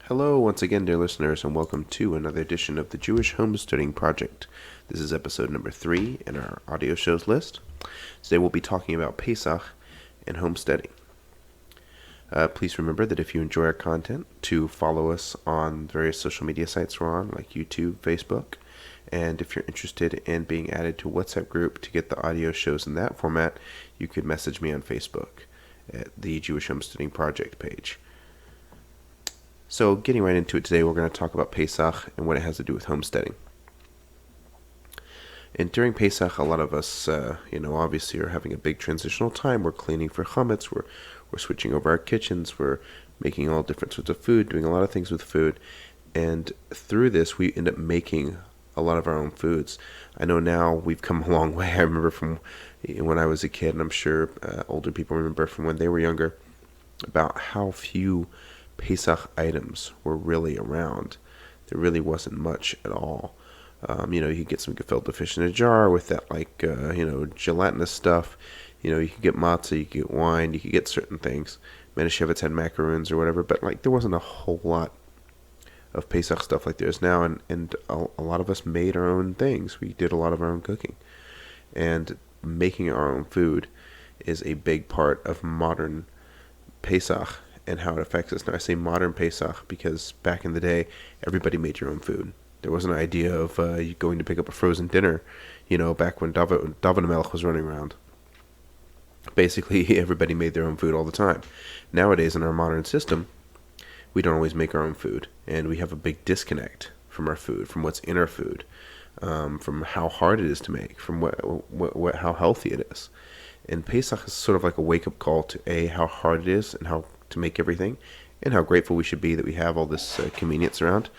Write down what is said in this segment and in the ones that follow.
Hello, once again, dear listeners, and welcome to another edition of the Jewish Homesteading Project. This is episode number 3 in our audio shows list. Today we'll be talking about Pesach and homesteading. Please remember that if you enjoy our content, to follow us on various social media sites we're on, like YouTube, Facebook, and if you're interested in being added to a WhatsApp group to get the audio shows in that format, you could message me on Facebook at the Jewish Homesteading Project page. So getting right into it today, we're going to talk about Pesach and what it has to do with homesteading. And during Pesach, a lot of us, obviously are having a big transitional time. We're cleaning for chametz, we're switching over our kitchens, we're making all different sorts of food, doing a lot of things with food. And through this, we end up making a lot of our own foods. I know now we've come a long way. I remember from when I was a kid, and I'm sure older people remember from when they were younger, about how few Pesach items were really around. There really wasn't much at all. You could get some gefilte fish in a jar with that, gelatinous stuff. You could get matzah, you could get wine, you could get certain things. Manischewitz had macaroons or whatever, but there wasn't a whole lot of Pesach stuff like there is now, and a lot of us made our own things. We did a lot of our own cooking. And making our own food is a big part of modern Pesach and how it affects us. Now, I say modern Pesach because back in the day, everybody made your own food. There wasn't an idea of you going to pick up a frozen dinner, back when David Melech was running around. Basically, everybody made their own food all the time. Nowadays, in our modern system, we don't always make our own food, and we have a big disconnect from our food, from what's in our food, from how hard it is to make, from how healthy it is. And Pesach is sort of like a wake-up call to how hard it is and how to make everything, and how grateful we should be that we have all this convenience around,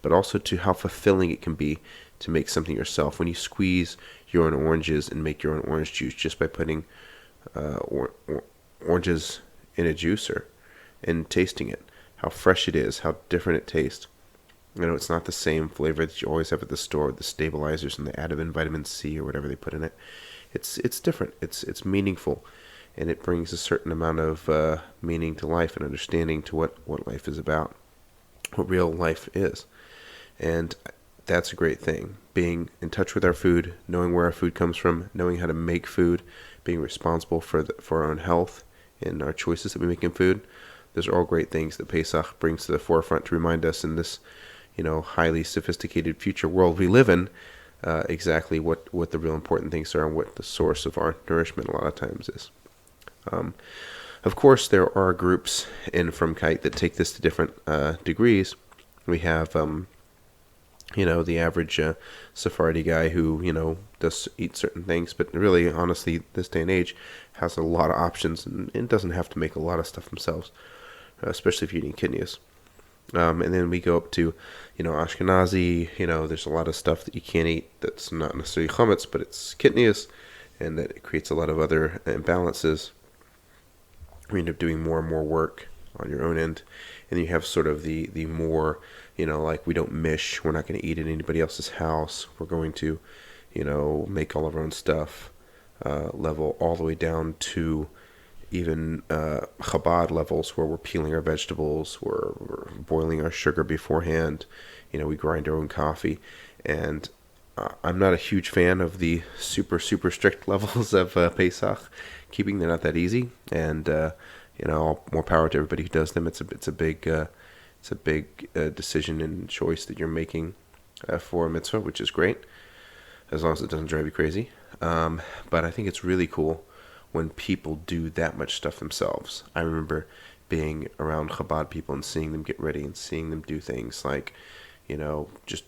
but also to how fulfilling it can be to make something yourself. When you squeeze your own oranges and make your own orange juice just by putting oranges in a juicer and tasting it, how fresh it is, how different it tastes. It's not the same flavor that you always have at the store with the stabilizers and the additive vitamin C or whatever they put in it. It's different. It's meaningful. And it brings a certain amount of meaning to life and understanding to what life is about, what real life is. And that's a great thing. Being in touch with our food, knowing where our food comes from, knowing how to make food, being responsible for our own health and our choices that we make in food. Those are all great things that Pesach brings to the forefront to remind us in this, highly sophisticated future world we live in, exactly what the real important things are and what the source of our nourishment a lot of times is. Of course, there are groups in Frumkeit that take this to different degrees. We have, the average Sephardi guy who, does eat certain things, but really, honestly, this day and age has a lot of options and doesn't have to make a lot of stuff themselves, especially if you're eating kidneys. And then we go up to, Ashkenazi. There's a lot of stuff that you can't eat that's not necessarily chametz, but it's kidneys, and that it creates a lot of other imbalances. You end up doing more and more work on your own end, and you have sort of the more, we don't mish, we're not going to eat at anybody else's house, we're going to, make all of our own stuff, level all the way down to even Chabad levels where we're peeling our vegetables, we're boiling our sugar beforehand, we grind our own coffee. And I'm not a huge fan of the super, super strict levels of Pesach keeping. They're not that easy, and more power to everybody who does them. It's a big decision and choice that you're making for a mitzvah, which is great, as long as it doesn't drive you crazy. But I think it's really cool when people do that much stuff themselves. I remember being around Chabad people and seeing them get ready and seeing them do things like, just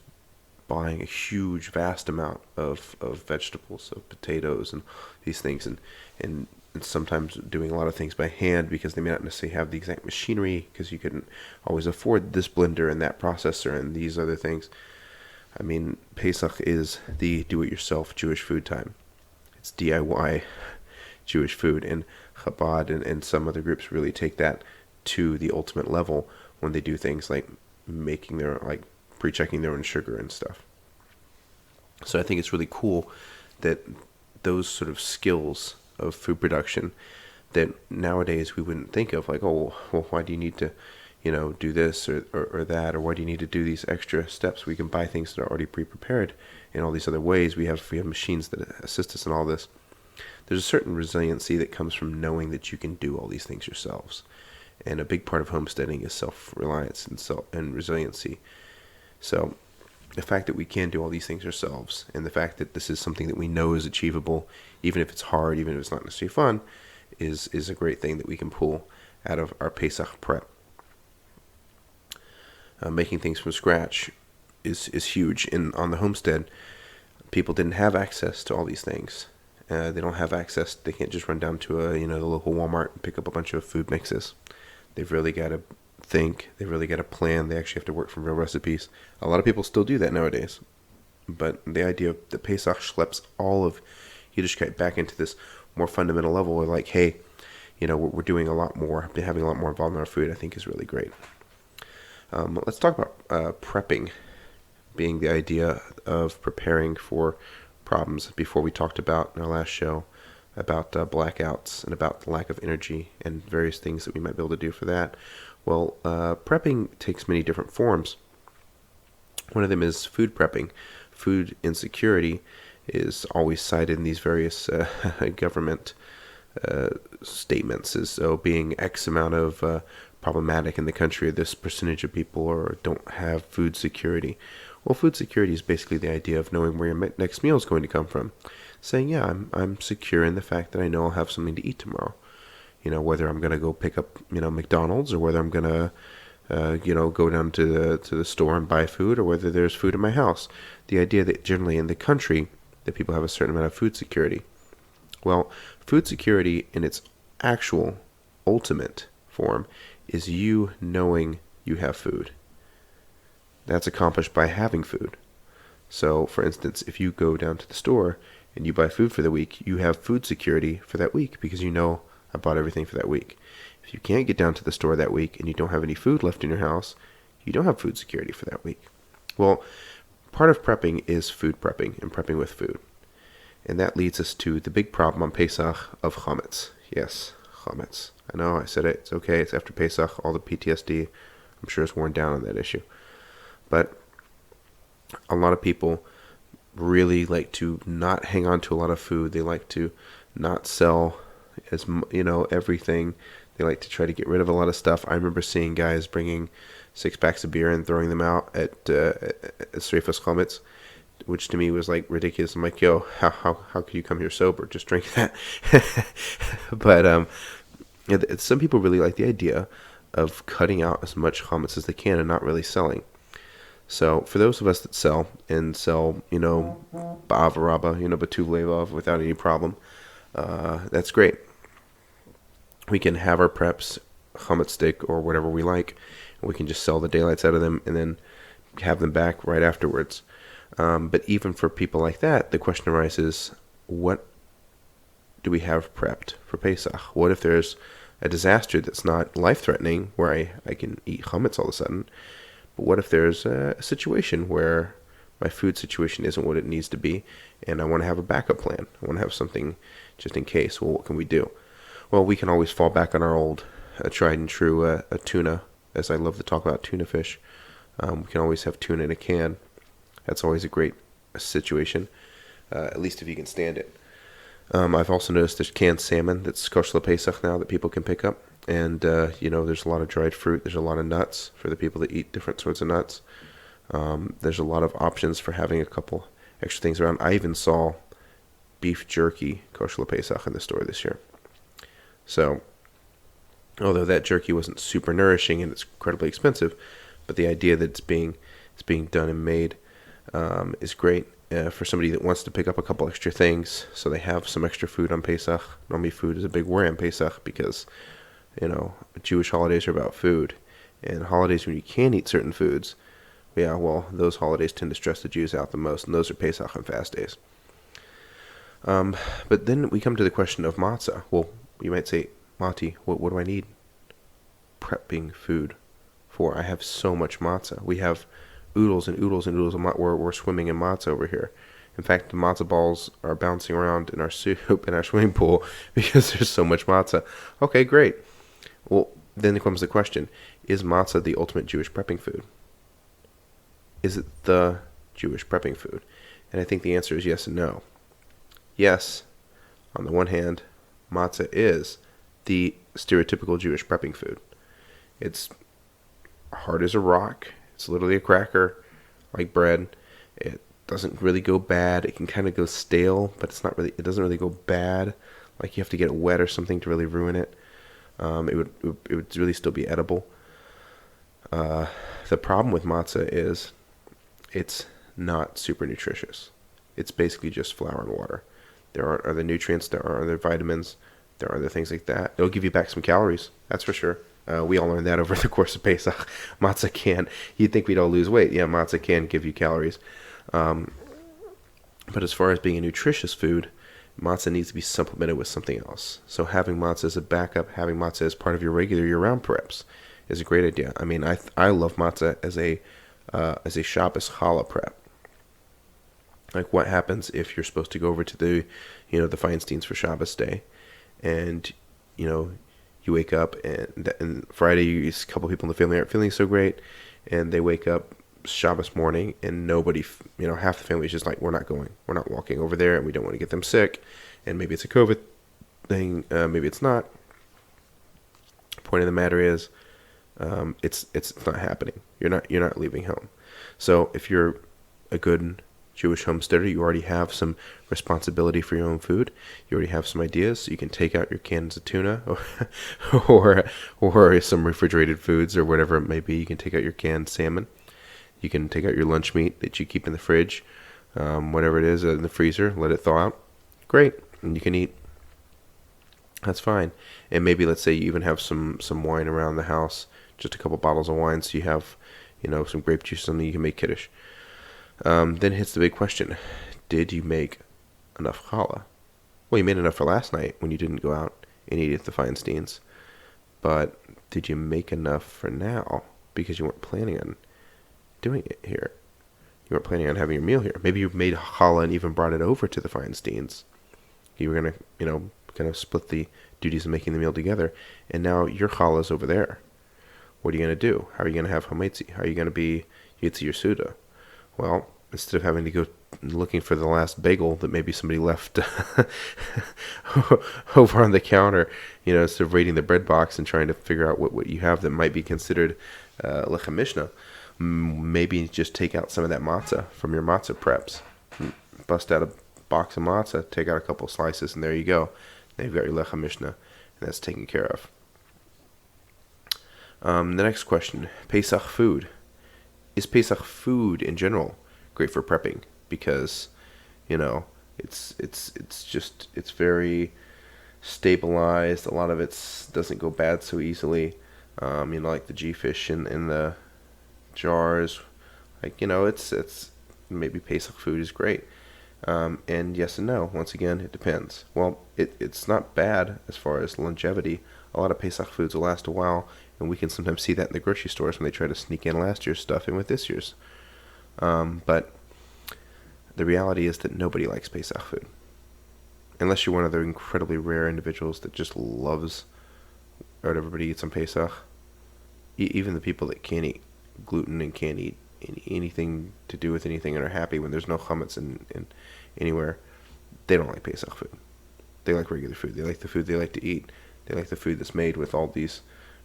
buying a huge, vast amount of vegetables, of potatoes and these things, and sometimes doing a lot of things by hand because they may not necessarily have the exact machinery because you couldn't always afford this blender and that processor and these other things. I mean, Pesach is the do-it-yourself Jewish food time. It's DIY Jewish food, and Chabad and some other groups really take that to the ultimate level when they do things like making pre-checking their own sugar and stuff. So I think it's really cool that those sort of skills of food production that nowadays we wouldn't think of, like, oh, well, why do you need to, do this or that, or why do you need to do these extra steps? We can buy things that are already pre-prepared in all these other ways. We have machines that assist us in all this. There's a certain resiliency that comes from knowing that you can do all these things yourselves. And a big part of homesteading is self-reliance and resiliency. So the fact that we can do all these things ourselves, and the fact that this is something that we know is achievable, even if it's hard, even if it's not necessarily fun, is a great thing that we can pull out of our Pesach prep. Making things from scratch is huge. On the homestead, people didn't have access to all these things. They don't have access. They can't just run down to the local Walmart and pick up a bunch of food mixes. They've really got to think. They really got to plan. They actually have to work from real recipes. A lot of people still do that nowadays. But the idea of the Pesach schleps all of Yiddishkeit back into this more fundamental level of like, hey, we're doing a lot more, having a lot more involved in our food, I think is really great. Let's talk about prepping, being the idea of preparing for problems. Before we talked about in our last show about blackouts and about the lack of energy and various things that we might be able to do for that. Well, prepping takes many different forms. One of them is food prepping. Food insecurity is always cited in these various government statements as though being X amount of problematic in the country, or this percentage of people or don't have food security. Well, food security is basically the idea of knowing where your next meal is going to come from. Saying, yeah, I'm secure in the fact that I know I'll have something to eat tomorrow. Whether I'm going to go pick up, McDonald's, or whether I'm going to, go down to the store and buy food, or whether there's food in my house. The idea that generally in the country that people have a certain amount of food security. Well, food security in its actual ultimate form is you knowing you have food. That's accomplished by having food. So, for instance, if you go down to the store and you buy food for the week, you have food security for that week because you know I bought everything for that week. If you can't get down to the store that week and you don't have any food left in your house, you don't have food security for that week. Well, part of prepping is food prepping and prepping with food. And that leads us to the big problem on Pesach of chametz. Yes, chametz. I know, I said it. It's okay. It's after Pesach. All the PTSD, I'm sure, is worn down on that issue. But a lot of people really like to not hang on to a lot of food. They like to not sell everything. They like to try to get rid of a lot of stuff. I remember seeing guys bringing 6 packs of beer and throwing them out at Sreifas Chametz, which to me was like ridiculous. I'm like, yo, how could you come here sober? Just drink that. But some people really like the idea of cutting out as much chametz as they can and not really selling. So for those of us that sell, ba'av rabba, b'tuv levov without any problem, that's great. We can have our preps, chametz stick or whatever we like, and we can just sell the daylights out of them and then have them back right afterwards. But even for people like that, the question arises, what do we have prepped for Pesach? What if there's a disaster that's not life-threatening where I can eat chametz all of a sudden? But what if there's a situation where my food situation isn't what it needs to be, and I want to have a backup plan? I want to have something just in case. Well, what can we do? Well, we can always fall back on our old tried and true a tuna, as I love to talk about tuna fish. We can always have tuna in a can. That's always a great situation, at least if you can stand it. I've also noticed there's canned salmon that's kosher Pesach now that people can pick up. And, there's a lot of dried fruit. There's a lot of nuts for the people that eat different sorts of nuts. There's a lot of options for having a couple extra things around. I even saw beef jerky kosher Pesach in the store this year. So, although that jerky wasn't super nourishing and it's incredibly expensive, but the idea that it's being done and made is great for somebody that wants to pick up a couple extra things so they have some extra food on Pesach. Normally food is a big worry on Pesach because, Jewish holidays are about food. And holidays when you can eat certain foods, those holidays tend to stress the Jews out the most, and those are Pesach and fast days. But then we come to the question of matzah. Well, you might say, Mati, what do I need prepping food for? I have so much matzah. We have oodles and oodles and oodles of matzah. We're swimming in matzah over here. In fact, the matzah balls are bouncing around in our soup in our swimming pool because there's so much matzah. Okay, great. Well, then comes the question. Is matzah the ultimate Jewish prepping food? Is it the Jewish prepping food? And I think the answer is yes and no. Yes, on the one hand, matzah is the stereotypical Jewish prepping food. It's hard as a rock. It's literally a cracker, like bread. It doesn't really go bad. It can kind of go stale, but it doesn't really go bad. Like you have to get it wet or something to really ruin it. It would really still be edible. The problem with matzah is it's not super nutritious. It's basically just flour and water. There aren't other nutrients. There aren't other vitamins. There are other things like that. It'll give you back some calories. That's for sure. We all learned that over the course of Pesach. Matzah can. You'd think we'd all lose weight. Yeah, matzah can give you calories. But as far as being a nutritious food, matzah needs to be supplemented with something else. So having matzah as a backup, having matzah as part of your regular year-round preps is a great idea. I mean, I love matzah as a Shabbos challah prep. Like what happens if you're supposed to go over to the Feinsteins for Shabbos day, and you wake up and Friday, a couple people in the family aren't feeling so great, and they wake up Shabbos morning and nobody, half the family is just like, we're not going, we're not walking over there, and we don't want to get them sick, and maybe it's a COVID thing, maybe it's not. Point of the matter is, it's not happening. You're not leaving home. So if you're a good Jewish homesteader, you already have some responsibility for your own food. You already have some ideas. So you can take out your cans of tuna or some refrigerated foods or whatever it may be. You can take out your canned salmon. You can take out your lunch meat that you keep in the fridge, whatever it is, in the freezer. Let it thaw out. Great. And you can eat. That's fine. And maybe let's say you even have some wine around the house, just a couple bottles of wine, so you have some grape juice, something you can make kiddush. Then hits the big question. Did you make enough challah? Well, you made enough for last night when you didn't go out and eat at the Feinsteins. But did you make enough for now? Because you weren't planning on doing it here. You weren't planning on having your meal here. Maybe you made challah and even brought it over to the Feinsteins. You were going to, kind of split the duties of making the meal together. And now your challah is over there. What are you going to do? How are you going to have hametzi? How are you going to be Yitzi Yasuda? Well, instead of having to go looking for the last bagel that maybe somebody left over on the counter, instead of raiding the bread box and trying to figure out what you have that might be considered lechem mishnah, maybe just take out some of that matzah from your matzah preps. Bust out a box of matzah, take out a couple slices, and there you go. Now you've got your lechem mishnah, and that's taken care of. The next question, Pesach food. Is Pesach food in general great for prepping? Because, it's very stabilized. A lot of it doesn't go bad so easily. Like the G-fish in the jars. Like, it's maybe Pesach food is great. And yes and no. Once again, it depends. Well, it's not bad as far as longevity. A lot of Pesach foods will last a while, and we can sometimes see that in the grocery stores when they try to sneak in last year's stuff in with this year's. But the reality is that nobody likes Pesach food. Unless you're one of the incredibly rare individuals that just loves what everybody eats on Pesach. Even the people that can't eat gluten and can't eat anything to do with anything and are happy when there's no chametz in anywhere, they don't like Pesach food. They like regular food. They like the food they like to eat. They like the food that's made with all these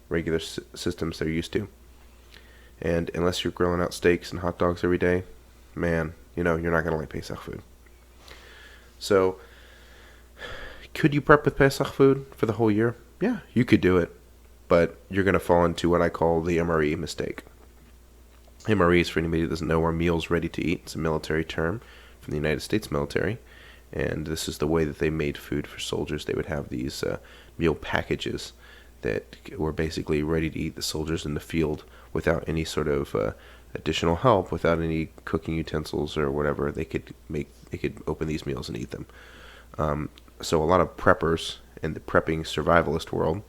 regular systems they're used to. And unless you're grilling out steaks and hot dogs every day, man, you're not going to like Pesach food. So, could you prep with Pesach food for the whole year? Yeah, you could do it. But you're going to fall into what I call the MRE mistake. MREs, for anybody that doesn't know, are meals ready to eat. It's a military term from the United States military. And this is the way that they made food for soldiers. They would have these meal packages that were basically ready to eat the soldiers in the field without any sort of additional help, without any cooking utensils or whatever. They could open these meals and eat them. So a lot of preppers in the prepping survivalist world,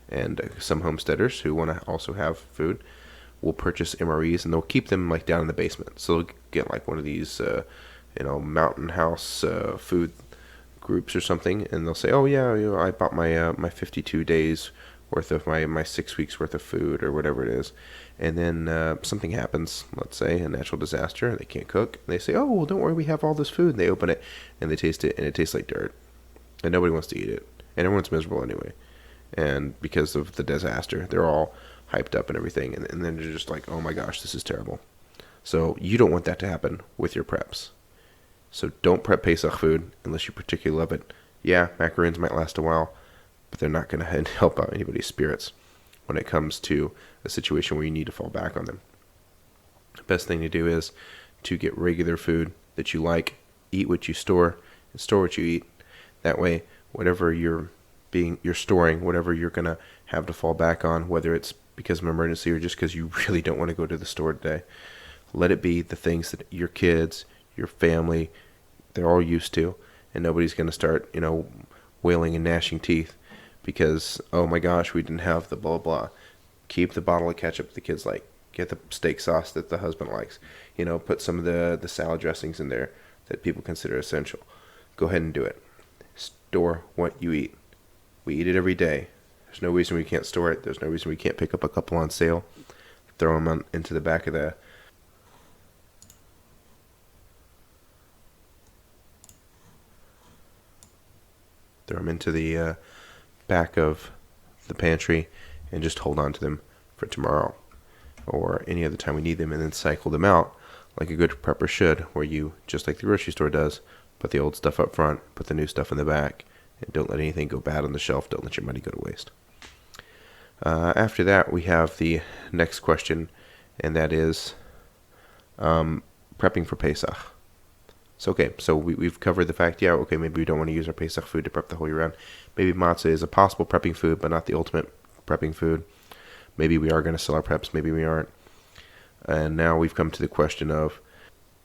and some homesteaders who want to also have food, will purchase MREs, and they'll keep them like down in the basement. So they'll get like one of these mountain house food groups or something, and they'll say, oh yeah, I bought my 52 days worth of my 6 weeks worth of food or whatever it is. And then something happens, let's say a natural disaster, they can't cook. And they say, oh, well, don't worry, we have all this food. And they open it and they taste it and it tastes like dirt. And nobody wants to eat it. And everyone's miserable anyway. And because of the disaster, they're all hyped up and everything. And then they're just like, oh my gosh, this is terrible. So you don't want that to happen with your preps. So don't prep Pesach food unless you particularly love it. Yeah, macaroons might last a while, but they're not going to help out anybody's spirits when it comes to a situation where you need to fall back on them. The best thing to do is to get regular food that you like, eat what you store, and store what you eat. That way, whatever you're storing, whatever you're going to have to fall back on, whether it's because of an emergency or just because you really don't want to go to the store today, let it be the things that your kids, your family, they're all used to, and nobody's going to start, wailing and gnashing teeth because, oh my gosh, we didn't have the blah, blah. Keep the bottle of ketchup the kids like. Get the steak sauce that the husband likes. Put some of the salad dressings in there that people consider essential. Go ahead and do it. Store what you eat. We eat it every day. There's no reason we can't store it. There's no reason we can't pick up a couple on sale, throw them into the back of the back of the pantry and just hold on to them for tomorrow or any other time we need them, and then cycle them out like a good prepper should, where you, just like the grocery store does, put the old stuff up front, put the new stuff in the back, and don't let anything go bad on the shelf. Don't let your money go to waste. After that, we have the next question, and that is prepping for Pesach. So we've covered the fact, maybe we don't want to use our Pesach food to prep the whole year round. Maybe matzah is a possible prepping food, but not the ultimate prepping food. Maybe we are going to sell our preps, maybe we aren't. And now we've come to the question of,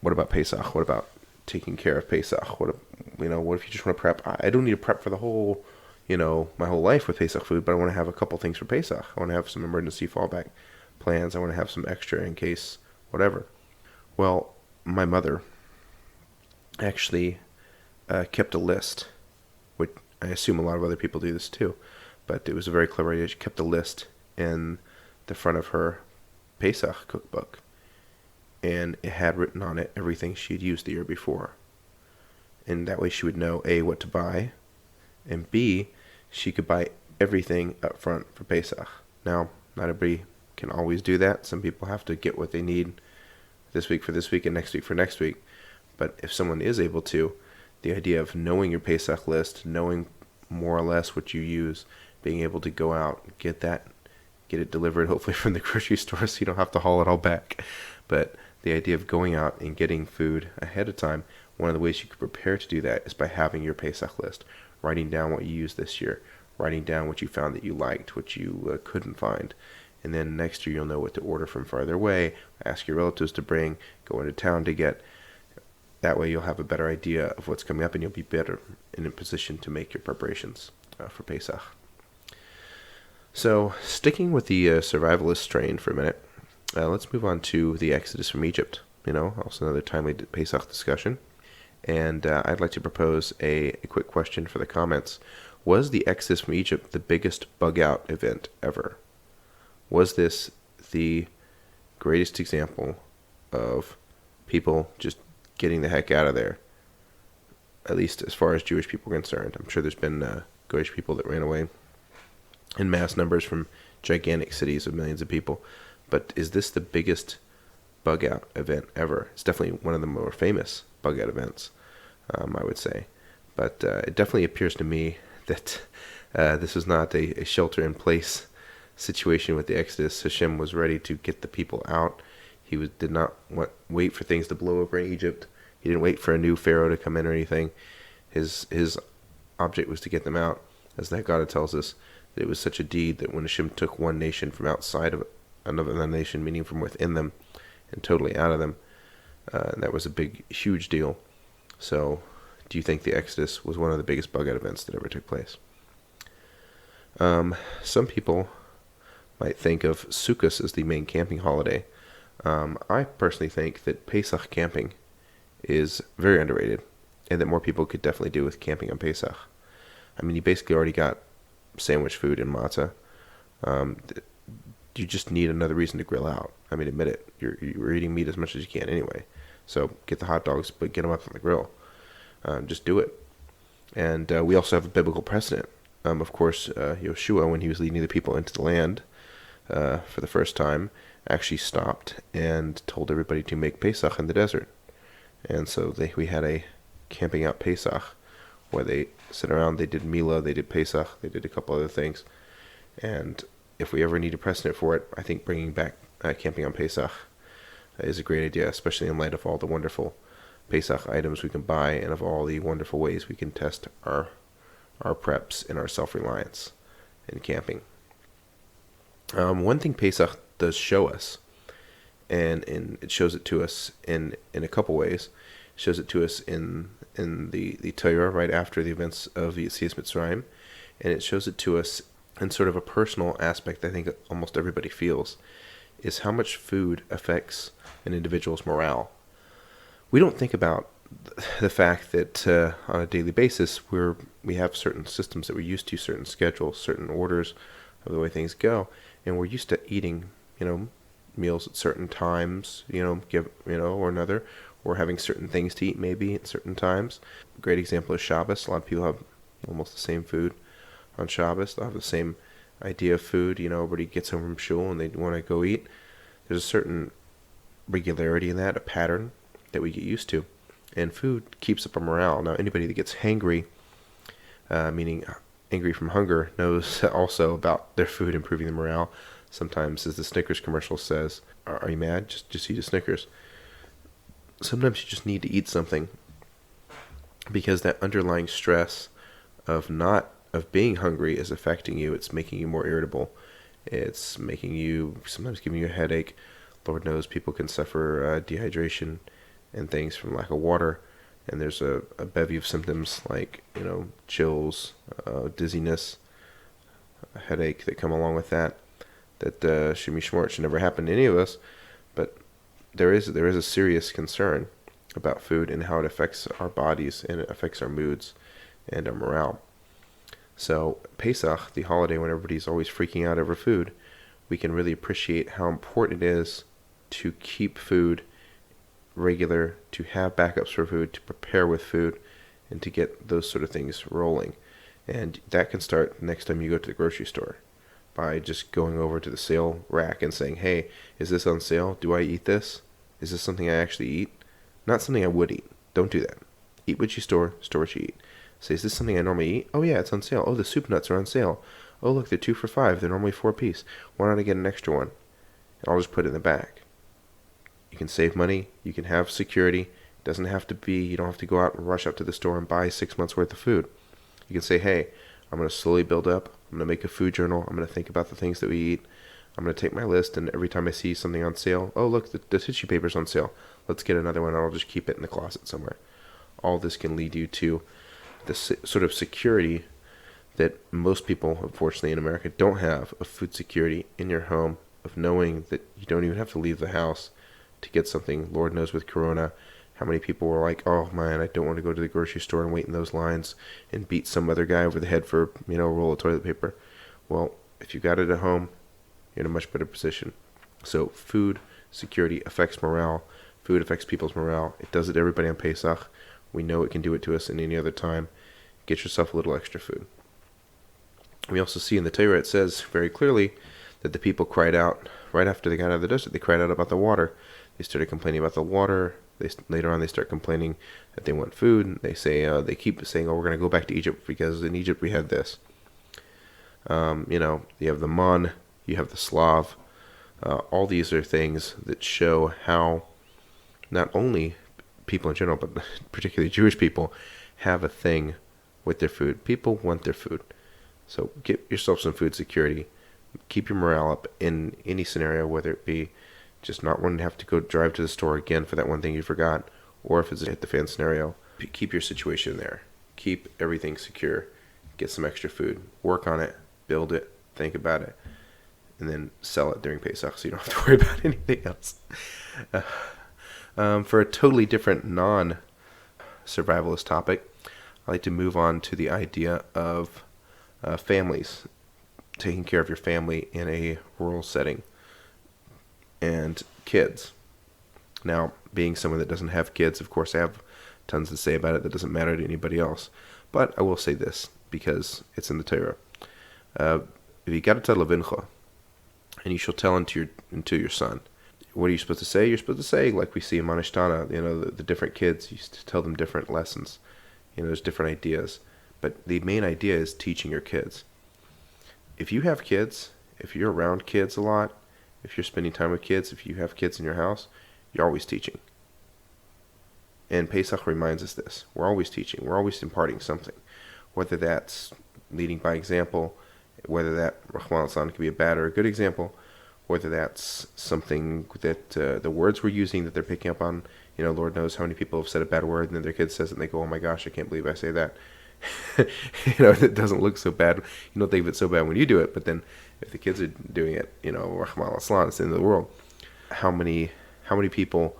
what about Pesach? What about taking care of Pesach? What if you just want to prep? I don't need to prep for the whole, my whole life with Pesach food, but I want to have a couple things for Pesach. I want to have some emergency fallback plans. I want to have some extra in case whatever. Well, my mother actually kept a list, which I assume a lot of other people do this too, but it was a very clever idea. She kept a list in the front of her Pesach cookbook, and it had written on it everything she'd used the year before. And that way she would know, A, what to buy, and B, she could buy everything up front for Pesach. Now, not everybody can always do that. Some people have to get what they need this week for this week and next week for next week. But if someone is able to, the idea of knowing your Pesach list, knowing more or less what you use, being able to go out, get it delivered, hopefully from the grocery store so you don't have to haul it all back. But the idea of going out and getting food ahead of time, one of the ways you could prepare to do that is by having your Pesach list, writing down what you used this year, writing down what you found that you liked, what you couldn't find. And then next year you'll know what to order from farther away, ask your relatives to bring, go into town to get. That way you'll have a better idea of what's coming up and you'll be better in a position to make your preparations for Pesach. So sticking with the survivalist strain for a minute, let's move on to the Exodus from Egypt. Also another timely Pesach discussion. And I'd like to propose a quick question for the comments. Was the Exodus from Egypt the biggest bug-out event ever? Was this the greatest example of people just getting the heck out of there? At least as far as Jewish people are concerned. I'm sure there's been Jewish people that ran away in mass numbers from gigantic cities of millions of people. But is this the biggest bug-out event ever? It's definitely one of the more famous bug-out events, I would say. But it definitely appears to me that this was not a shelter-in-place situation with the Exodus. Hashem was ready to get the people out. He did not wait for things to blow over in Egypt. He didn't wait for a new pharaoh to come in or anything. His object was to get them out. As the Haggadah tells us, that it was such a deed that when Hashem took one nation from outside of another nation, meaning from within them, and totally out of them, that was a big, huge deal. So, do you think the Exodus was one of the biggest bug-out events that ever took place? Some people might think of Sukkot as the main camping holiday. I personally think that Pesach camping is very underrated, and that more people could definitely do with camping on Pesach. I mean, you basically already got sandwich food and matzah. You just need another reason to grill out. I mean, admit it. You're eating meat as much as you can anyway. So get the hot dogs, but get them up on the grill. Just do it. And we also have a biblical precedent. Of course, Yeshua, when he was leading the people into the land for the first time, actually stopped and told everybody to make Pesach in the desert. And so we had a camping out Pesach where they sit around, they did Milah, they did Pesach, they did a couple other things. And if we ever need a precedent for it, I think bringing back camping on Pesach is a great idea, especially in light of all the wonderful Pesach items we can buy and of all the wonderful ways we can test our preps and our self-reliance in camping. One thing Pesach does show us, and it shows it to us in a couple ways. It shows it to us in the Torah right after the events of Yetzias Mitzrayim, and it shows it to us in sort of a personal aspect I think almost everybody feels, is how much food affects an individual's morale. We don't think about the fact that on a daily basis we have certain systems that we're used to, certain schedules, certain orders of the way things go, and we're used to eating, meals at certain times, or another, or having certain things to eat maybe at certain times. A great example is Shabbos. A lot of people have almost the same food on Shabbos. They'll have the same idea of food. Everybody gets home from shul and they want to go eat. There's a certain regularity in that, a pattern that we get used to. And food keeps up our morale. Now, anybody that gets hangry, meaning angry from hunger, knows also about their food improving the morale. Sometimes, as the Snickers commercial says, are you mad? Just eat a Snickers. Sometimes you just need to eat something because that underlying stress of being hungry is affecting you. It's making you more irritable. It's making you, sometimes giving you a headache. Lord knows people can suffer dehydration and things from lack of water. And there's a bevy of symptoms like, chills, dizziness, a headache that come along with that should should never happen to any of us. But there is a serious concern about food and how it affects our bodies and it affects our moods and our morale. So Pesach, the holiday when everybody's always freaking out over food, we can really appreciate how important it is to keep food regular, to have backups for food, to prepare with food, and to get those sort of things rolling. And that can start next time you go to the grocery store by just going over to the sale rack and saying, hey, is this on sale? Do I eat this? Is this something I actually eat? Not something I would eat. Don't do that. Eat what you store what you eat. Say, is this something I normally eat? Oh yeah, it's on sale. Oh, the soup nuts are on sale. Oh look, they're 2 for $5. They're normally 4 a piece. Why not I get an extra one? And I'll just put it in the back. You can save money. You can have security. It doesn't have to be, you don't have to go out and rush out to the store and buy 6 months worth of food. You can say, hey, I'm going to slowly build up. I'm going to make a food journal. I'm going to think about the things that we eat. I'm going to take my list, and every time I see something on sale, oh, look, the tissue paper's on sale. Let's get another one, and I'll just keep it in the closet somewhere. All this can lead you to the sort of security that most people, unfortunately, in America don't have, of food security in your home, of knowing that you don't even have to leave the house to get something. Lord knows with Corona, how many people were like, oh man, I don't want to go to the grocery store and wait in those lines and beat some other guy over the head for, a roll of toilet paper. Well, if you got it at home, you're in a much better position. So food security affects morale. Food affects people's morale. It does it to everybody on Pesach. We know it can do it to us in any other time. Get yourself a little extra food. We also see in the Torah, it says very clearly that the people cried out right after they got out of the desert. They cried out about the water. They started complaining about the water. Later on, they start complaining that they want food. They say they keep saying, "Oh, we're going to go back to Egypt because in Egypt we had this." You have the man, you have the Slav. All these are things that show how not only people in general, but particularly Jewish people, have a thing with their food. People want their food. So get yourself some food security. Keep your morale up in any scenario, whether it be just not wanting to have to go drive to the store again for that one thing you forgot, or if it's a hit the fan scenario. Keep your situation there. Keep everything secure. Get some extra food. Work on it. Build it. Think about it. And then sell it during Pesach so you don't have to worry about anything else. For a totally different non-survivalist topic, I'd like to move on to the idea of families taking care of your family in a rural setting, and kids. Now, being someone that doesn't have kids, of course, I have tons to say about it that doesn't matter to anybody else. But I will say this, because it's in the Torah. V'yigadat levincha, and you shall tell unto your son. What are you supposed to say? You're supposed to say, like we see in Manishtana, the different kids, you used to tell them different lessons. There's different ideas. But the main idea is teaching your kids. If you have kids, if you're around kids a lot, if you're spending time with kids, if you have kids in your house, you're always teaching. And Pesach reminds us this. We're always teaching. We're always imparting something. Whether that's leading by example, whether that, Rahman al-San, could be a bad or a good example, whether that's something that the words we're using that they're picking up on. Lord knows how many people have said a bad word and then their kid says it and they go, oh my gosh, I can't believe I say that. It doesn't look so bad. You don't think of it so bad when you do it, but then if the kids are doing it, Rahman al-San, it's the end of the world. How many people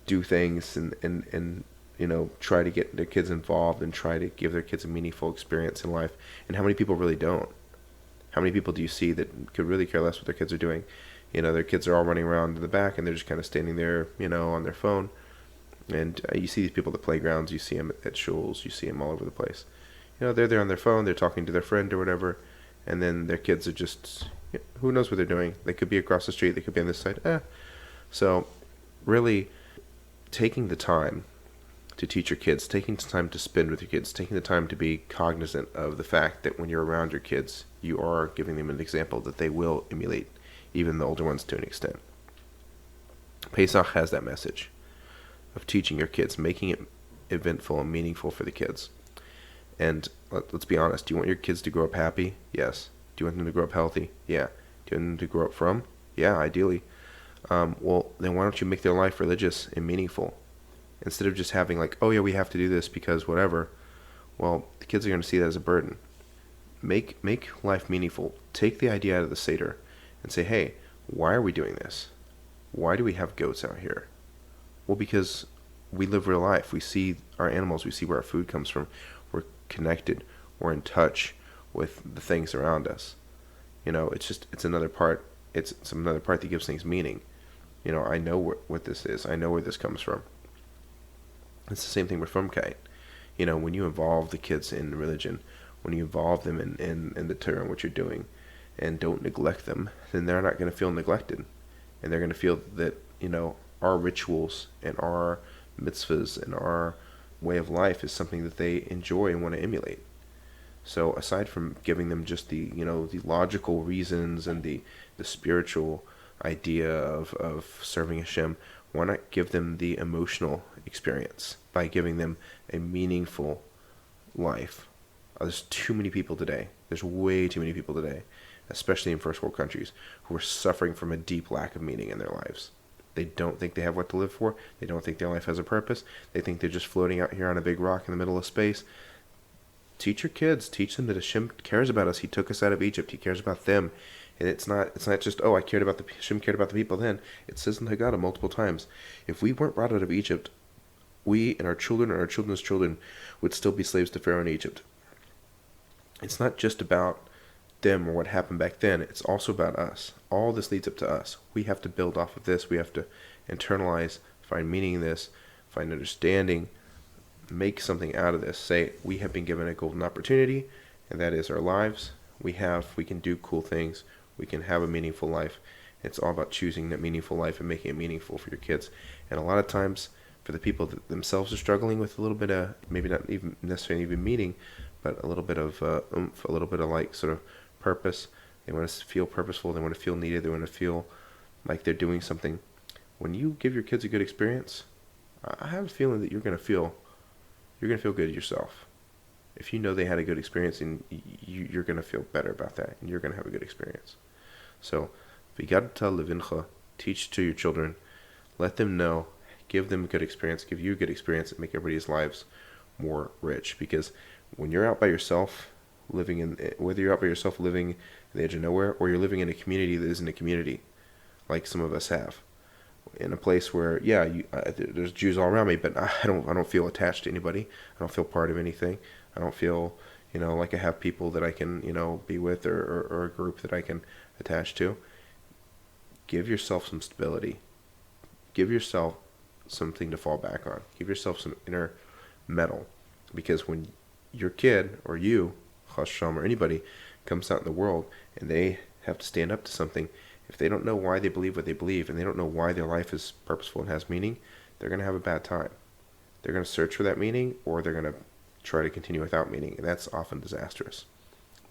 do things and try to get their kids involved and try to give their kids a meaningful experience in life, and how many people really don't? How many people do you see that could really care less what their kids are doing? Their kids are all running around in the back and they're just kind of standing there, on their phone. And you see these people at the playgrounds, you see them at shuls, you see them all over the place. They're there on their phone, they're talking to their friend or whatever, and then their kids are just, who knows what they're doing? They could be across the street, they could be on this side. So, really, taking the time to teach your kids, taking the time to spend with your kids, taking the time to be cognizant of the fact that when you're around your kids, you are giving them an example that they will emulate, even the older ones to an extent. Pesach has that message of teaching your kids, making it eventful and meaningful for the kids. And let's be honest, do you want your kids to grow up happy? Yes. Do you want them to grow up healthy? Yeah. Do you want them to grow up from? Yeah, ideally. Well, then why don't you make their life religious and meaningful? Instead of just having like, oh yeah, we have to do this because whatever. Well, the kids are going to see that as a burden. Make life meaningful. Take the idea out of the Seder and say, hey, why are we doing this? Why do we have goats out here? Well, because we live real life. We see our animals. We see where our food comes from. We're connected. We're in touch with the things around us. It's another part. It's another part that gives things meaning. I know what this is. I know where this comes from. It's the same thing with Frumkeit. When you involve the kids in religion, when you involve them in the Torah and what you're doing, and don't neglect them, then they're not going to feel neglected. And they're going to feel that, our rituals and our mitzvahs and our way of life is something that they enjoy and want to emulate. So aside from giving them just the logical reasons and the spiritual idea of serving Hashem, why not give them the emotional experience by giving them a meaningful life? There's too many people today. There's way too many people today, especially in first world countries, who are suffering from a deep lack of meaning in their lives. They don't think they have what to live for. They don't think their life has a purpose. They think they're just floating out here on a big rock in the middle of space. Teach your kids. Teach them that Hashem cares about us. He took us out of Egypt. He cares about them. And it's not just, oh, Hashem cared about the people then. It says in the Haggadah multiple times, if we weren't brought out of Egypt, we and our children and our children's children would still be slaves to Pharaoh in Egypt. It's not just about them or what happened back then. It's also about us. All this leads up to us. We have to build off of this. We have to internalize, find meaning in this, find understanding, make something out of this. Say, we have been given a golden opportunity, and that is our lives. We can do cool things. We can have a meaningful life. It's all about choosing that meaningful life and making it meaningful for your kids. And a lot of times, for the people that themselves are struggling with a little bit of, maybe not even necessarily even meaning, but a little bit of oomph, a little bit of like sort of purpose. They want to feel purposeful. They want to feel needed. They want to feel like they're doing something. When you give your kids a good experience, I have a feeling that you're going to feel good yourself. If you know they had a good experience, and you're going to feel better about that, and you're going to have a good experience. So, v'yigadat levincha, teach to your children, let them know, give them a good experience, give you a good experience, and make everybody's lives more rich. Because when you're out by yourself, whether you're out by yourself living in the edge of nowhere, or you're living in a community that isn't a community, like some of us have, in a place where, there's Jews all around me, but I don't feel attached to anybody. I don't feel part of anything. I don't feel, like I have people that I can, be with, or a group that I can attach to. Give yourself some stability. Give yourself something to fall back on. Give yourself some inner metal. Because when your kid, or you, Hashem, or anybody, comes out in the world and they have to stand up to something, if they don't know why they believe what they believe, and they don't know why their life is purposeful and has meaning, they're going to have a bad time. They're going to search for that meaning, or they're going to try to continue without meaning, and that's often disastrous.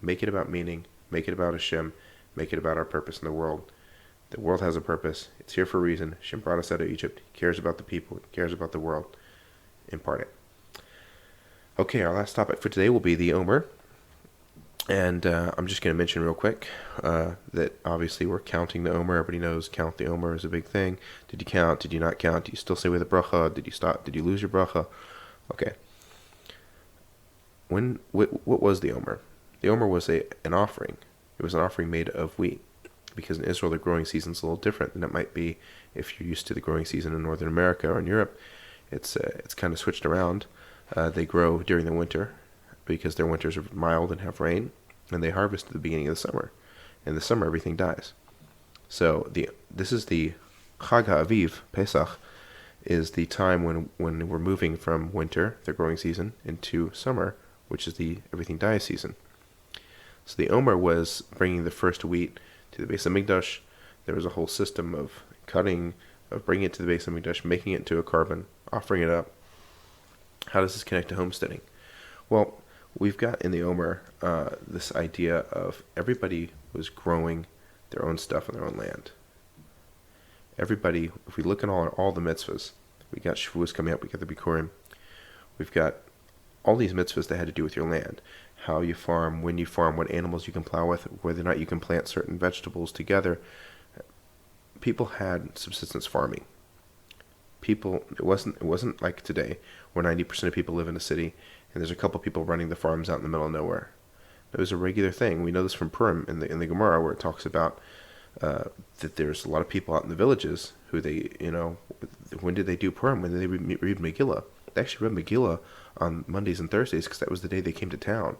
Make it about meaning. Make it about Hashem. Make it about our purpose in the world. The world has a purpose. It's here for a reason. Hashem brought us out of Egypt. He cares about the people. He cares about the world. Impart it. Okay, our last topic for today will be the Omer. And I'm just going to mention real quick that obviously we're counting the Omer. Everybody knows count the Omer is a big thing. Did you count? Did you not count? Do you still say with a bracha? Did you stop? Did you lose your bracha? Okay. What was the Omer? The Omer was an offering. It was an offering made of wheat. Because in Israel, the growing season is a little different than it might be if you're used to the growing season in Northern America or in Europe. It's kind of switched around. They grow during the winter because their winters are mild and have rain, and they harvest at the beginning of the summer. In the summer, everything dies. So this is the Chag HaAviv, Pesach, is the time when we're moving from winter, the growing season, into summer, which is the everything dies season. So the Omer was bringing the first wheat to the Beis HaMikdash. There was a whole system of cutting, of bringing it to the Beis HaMikdash, making it into a carbon, offering it up. How does this connect to homesteading? Well, we've got in the Omer this idea of everybody was growing their own stuff on their own land. Everybody, if we look at all the mitzvahs, we got Shavuos coming up, we got the Bikurim, we've got all these mitzvahs that had to do with your land. How you farm, when you farm, what animals you can plow with, whether or not you can plant certain vegetables together. People had subsistence farming. It wasn't like today, where 90% of people live in a city, and there's a couple people running the farms out in the middle of nowhere. It was a regular thing. We know this from Purim in the Gemara, where it talks about that there's a lot of people out in the villages who they, when did they do Purim? When did they read Megillah? They actually read Megillah on Mondays and Thursdays because that was the day they came to town.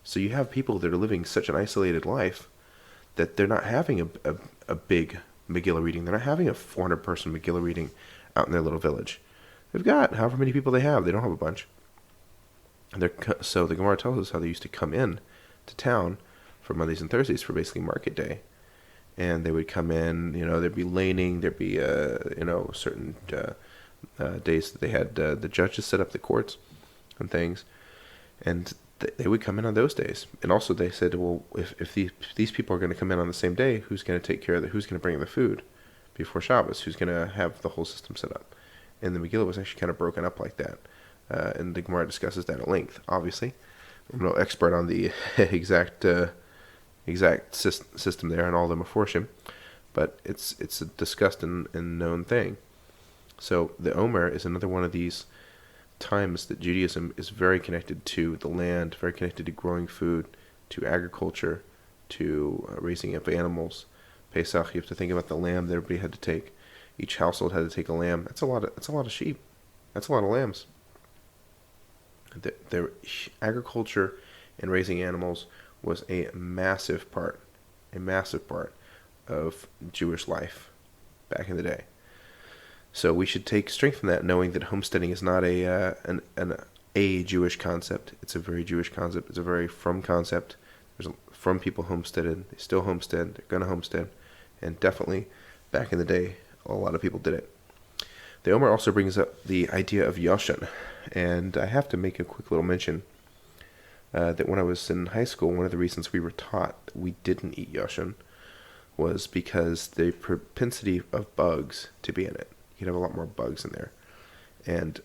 So you have people that are living such an isolated life that they're not having a big Megillah reading. They're not having a 400-person Megillah reading out in their little village. They've got however many people they have. They don't have a bunch. So the Gemara tells us how they used to come in to town for Mondays and Thursdays for basically market day. And they would come in, there'd be laning, there'd be, certain days that they had the judges set up the courts and things. And they would come in on those days. And also they said, well, if these people are going to come in on the same day, who's going to take care of who's going to bring the food before Shabbos? Who's going to have the whole system set up? And the Megillah was actually kind of broken up like that. And the Gemara discusses that at length, obviously. I'm no expert on the exact system there and all the Meforshim, but it's a discussed and known thing. So the Omer is another one of these times that Judaism is very connected to the land, very connected to growing food, to agriculture, to raising up animals. Pesach, you have to think about the lamb that everybody had to take. Each household had to take a lamb. That's a lot of sheep. That's a lot of lambs. The agriculture and raising animals was a massive part of Jewish life back in the day. So we should take strength from that, knowing that homesteading is not a Jewish concept. It's a very Jewish concept. It's a very from concept. There's from people homesteaded. They still homestead. They're going to homestead. And definitely, back in the day, a lot of people did it. The Omer also brings up the idea of Yashan. And I have to make a quick little mention that when I was in high school, one of the reasons we were taught that we didn't eat Yashan was because the propensity of bugs to be in it. You could have a lot more bugs in there. And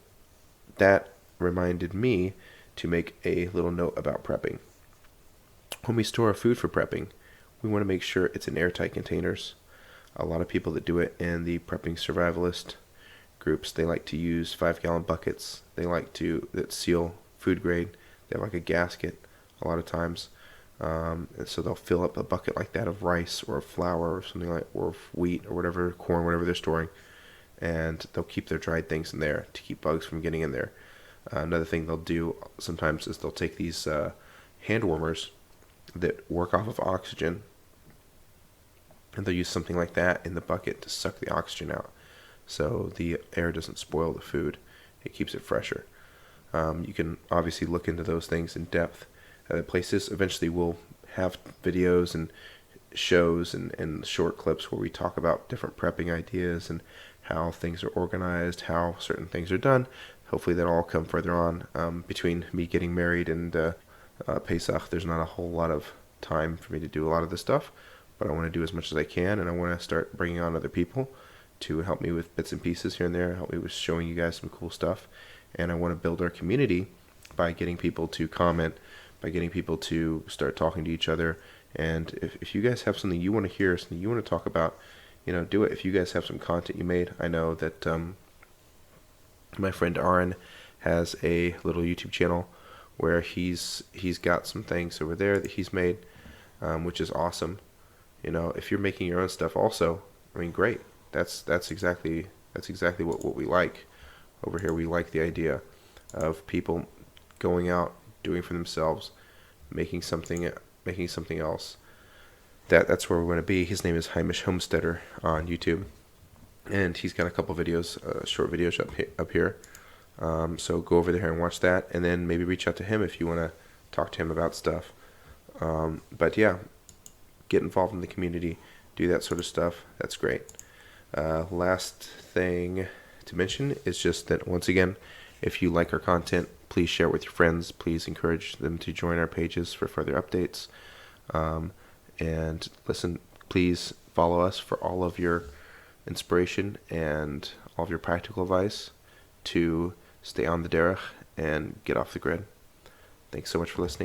that reminded me to make a little note about prepping. When we store our food for prepping, we want to make sure it's in airtight containers. A lot of people that do it in the prepping survivalist groups, they like to use 5-gallon buckets. They like that seal food grade. They have like a gasket a lot of times. And so they'll fill up a bucket like that of rice or flour or something like, or wheat or whatever, corn, whatever they're storing. And they'll keep their dried things in there to keep bugs from getting in there. Another thing they'll do sometimes is they'll take these hand warmers that work off of oxygen, and they'll use something like that in the bucket to suck the oxygen out, so the air doesn't spoil the food. It keeps it fresher. You can obviously look into those things in depth at other places. Eventually we'll have videos and shows and short clips where we talk about different prepping ideas and how things are organized, how certain things are done. Hopefully that'll all come further on. Between me getting married and Pesach, there's not a whole lot of time for me to do a lot of this stuff, but I want to do as much as I can, and I want to start bringing on other people to help me with bits and pieces here and there, help me with showing you guys some cool stuff. And I want to build our community by getting people to comment, by getting people to start talking to each other. And if you guys have something you want to hear, something you want to talk about, do it. If you guys have some content you made, I know that my friend Aaron has a little YouTube channel where he's got some things over there that he's made, which is awesome. If you're making your own stuff also, I mean, great. That's exactly what we like over here. We like the idea of people going out, doing for themselves, making something else. That's where we want to be. His name is Hamish Homesteader on YouTube, and he's got a couple videos, short videos up here. So go over there and watch that, and then maybe reach out to him if you want to talk to him about stuff. But yeah, get involved in the community, do that sort of stuff. That's great. Last thing to mention is just that, once again, if you like our content, please share it with your friends. Please encourage them to join our pages for further updates. And listen, please follow us for all of your inspiration and all of your practical advice to stay on the derech and get off the grid. Thanks so much for listening.